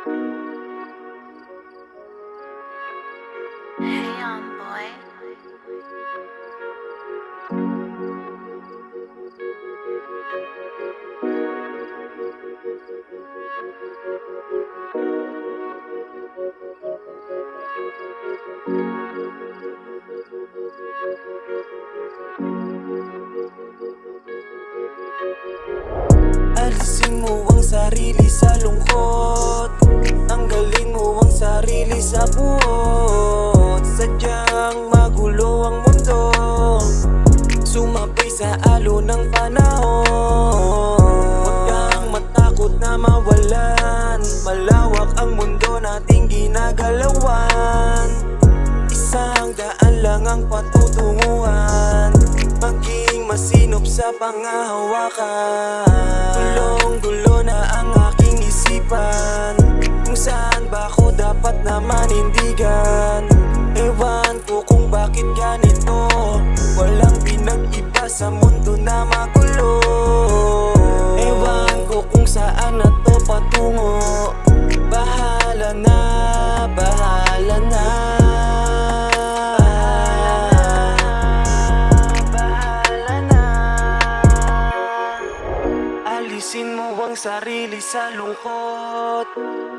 Hey, young boy. Alisin mo ang sarili sa lungkot, tanggalin mo ang sarili sa buot. Sadyang magulo ang mundo, sumabay sa alon ng panahon. Huwag kang matakot na mawalan, malawak ang mundo nating ginagalawan. Isang daan lang ang patutunguhan, maging masinop sa pangahawakan. Gulong-gulo na ang aking isipan, kung saan ba ako dapat na manindigan. Ewan ko kung bakit ganito, walang pinag-iba sa mundo na magulo. Ewan ko kung saan na to patungo, bahala na, bahala na. Alisin mo ang sarili sa lungkot,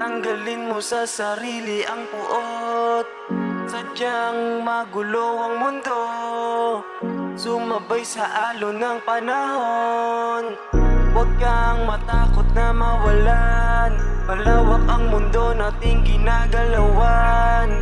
tanggalin mo sa sarili ang puot. Sadyang magulo ang mundo, sumabay sa alon ng panahon. Huwag kang matakot na mawalan, malawak ang mundo nating ginagalawan.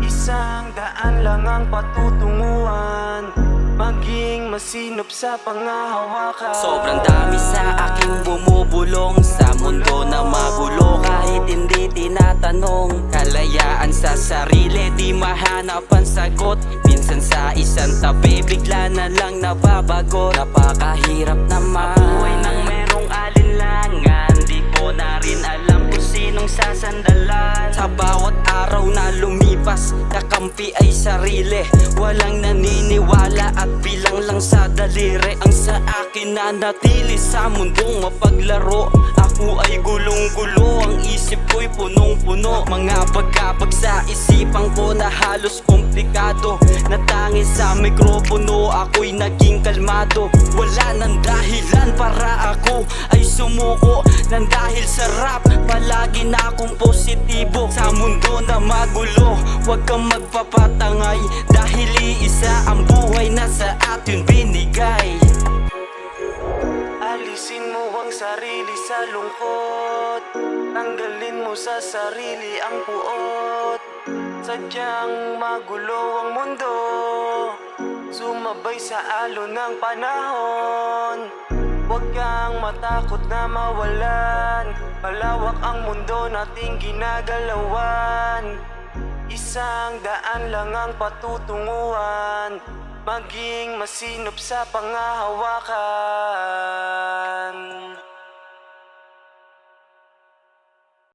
Isang daan lang ang patutunguhan, maging masinop sa pangahawakan. Sobrang dami sa aking bumubulong sa mundo na magulo. Kahit hindi tinatanong, kalayaan sa sarili, di mahanap ang sagot. Minsan sa isang tabi, bigla na lang nababagot. Napakahirap naman buhay nang merong alinlangan, di ko na rin alam kung sinong sasandalan. Sa bawat araw na lumipas, kakampi ay sarili, walang naniniwala at bilang lang sa daliri. Ang sa akin na natili sa mundong mapaglaro, ako ay gulong-gulo, ang isip ko'y punong-puno. Mga pagkapag sa isipan ko na halos komplikado, natangis sa mikropono, ako'y naging kalmado. Wala nang dahilan para ako ay sumuko, nang dahil sa rap palagi na akong positibo. Sa mundo na magulo, huwag kang magpapatangay, dahil iisa ang buhay na sa atin binigay. Alisin mo ang sarili sa lungkot, tanggalin mo sa sarili ang puot. Sadyang magulo ang mundo, sumabay sa alon ng panahon. Huwag kang matakot na mawalan, malawak ang mundo nating ginagalawan. Isang daan lang ang patutunguhan, maging masinop sa pangahawakan.